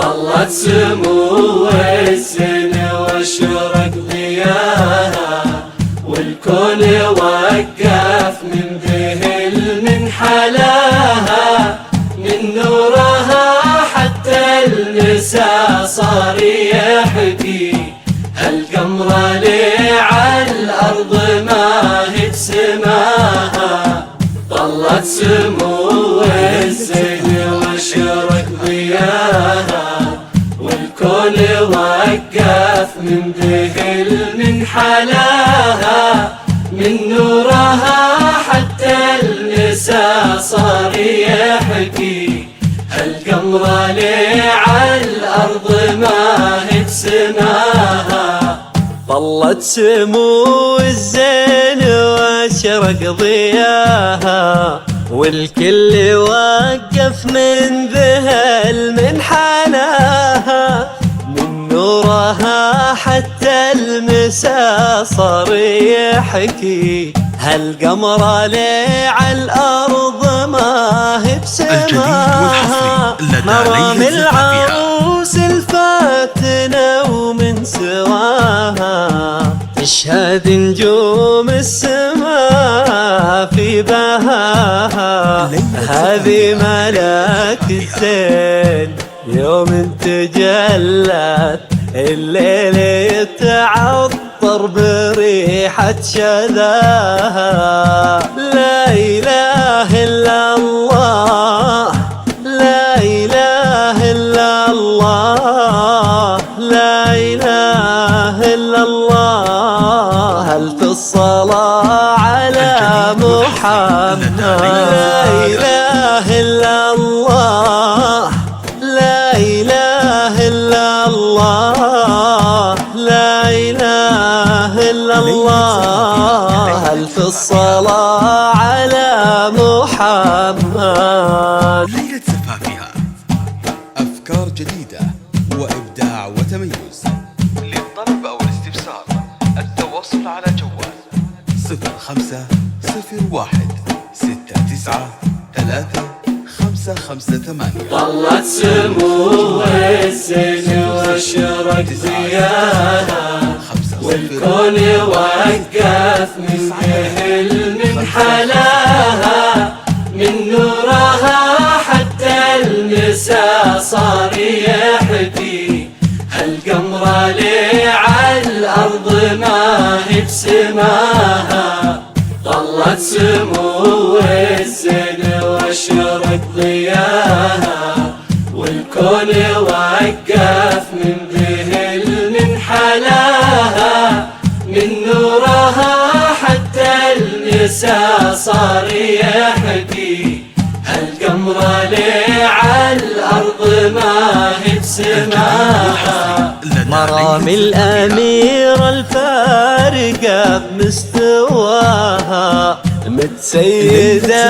طلت سمو السن واشرق ضياها، والكون وقف من ذهل من حلاها، من نورها حتى المساء صار يحكي. هالقمر لي عالأرض ما هي بسماها، طلت سمو السن واشرق ضياها، والكون وقف من ذهل من حلاها، من نورها حتى المساء صار يحكي. هالقمر لي عالأرض ما هي بسماها، طلت سمو الزين واشرق ضياها، والكل وقف من ذهل من حناها، من نورها حتى المساء صار يحكي. هالقمر لي عالأرض ما هي بسماها، مرام العروس الفاتنة ومن سواها، تشهد نجوم السماء في بهاها. هذه ملاك الزين يوم تجلت، الليل يتعطر بريحة شذاها. لا إله إلا الله، لا إله إلا الله، لا إله إلا الله. ألف الصلاة على محمد. لا إله إلا الله، لا إله إلا الله، لا إله إلا الله. ألف الصلاة على محمد. ليلة زفافها أفكار جديدة وإبداع وتميز. للطلب أو الاستفسار التواصل على جوال 05-01-69-3-558. طلت سمو السن واشرق ضياها، والكون وقف من ذهل من حلاها، من نورها حتى المساء صار يحكي. هالقمر لي عالأرض ما هي بسماها، طلت سمو السن واشرق ضياها، والكون وقف من ذهل من حلاها، من نورها حتى المساء صار يحكي. هالقمر لي عالأرض ما هي بسماها، مرام الأميرة الفارقة بمستواها، متسيدة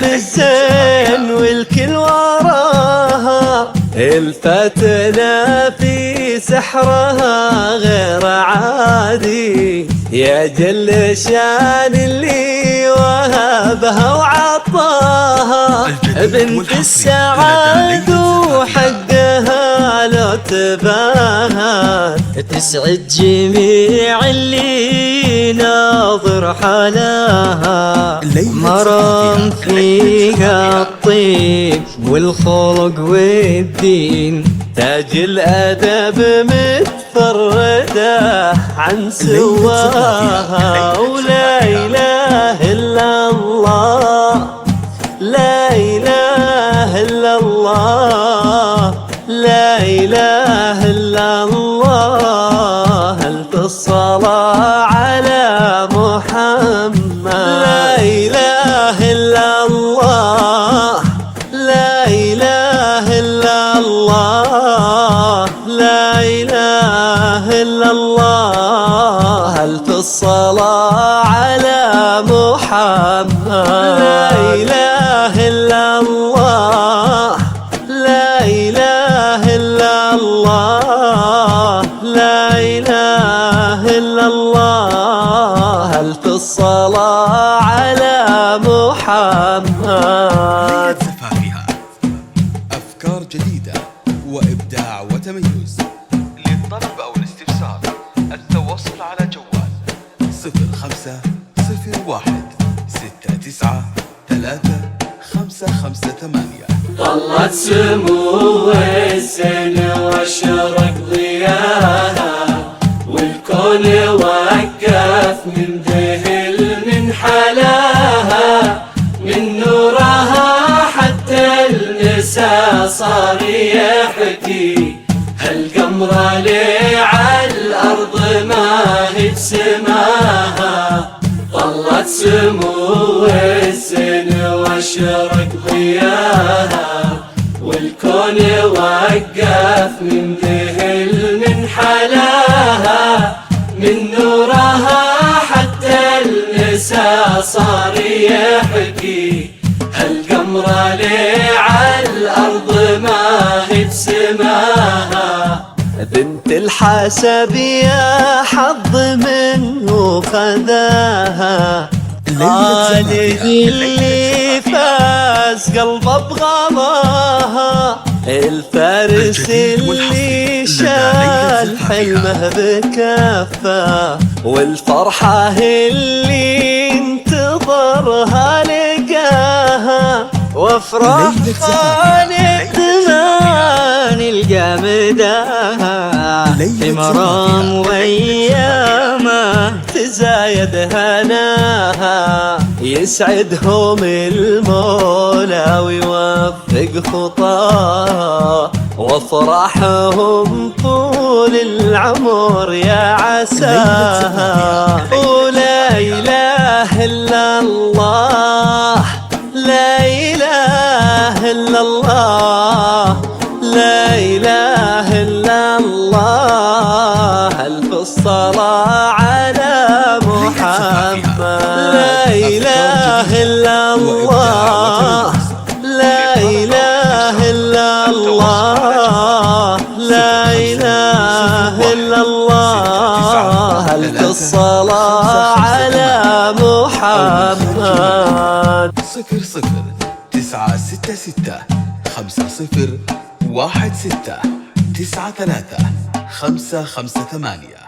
بالزين والكل وراها. الفتنة في سحرها غير عادي، يا جل شان اللي وهبها وعطاها. بنت السعاد وحقها لو تباهى، تسعد جميع اللي ناظر حلاها. مرام فيها الطيب والخلق والدين، تاج الأدب متفردة عن سواها. ولا إله إلا الله، لا إله إلا الله، لا إله إلا الله. ألف الصلاة على محمد. لا إله إلا الله، لا إله إلا الله، لا إله إلا الله. ألف الصلاة على محمد. لا إله إلا الله، لا إله إلا الله، لا إله إلا الله. ألف الصلاة على محمد. ليلة زفافها أفكار جديدة وإبداع طلت سمو السن واشرق ضياها، والكون وقف من ذهل من حلاها، من نورها حتى المساء صار يحكي، هالقمر لي عالأرض ما هي سماها. طلت سمو السن واشرق ضياها، والكون وقف من ذهل من حلاها، من نورها حتى المساء صار يحكي، هالقمر لي عالأرض ما هي سماها. بنت الحسب يا حظ منه خذاها، خالد اللي فاز قلبه بغلاها، الفارس اللي شال حلمه بكفه، والفرحة اللي انتظرها لقاها، وافراح خالد مان الجامداها، في مرام ويامه تزايد هناها، يسعدهم المولى ويوفق خطاها، وافرحهم طول العمر يا عساها. ولا إله إلا الله، لا إله إلا الله، لا إله إلا الله، ألف الصلاة على محمد. لا إله إلا الله، لا إله إلا الله، لا إله إلا الله، ألف الصلاة على محمد. 00 966 50 93 93558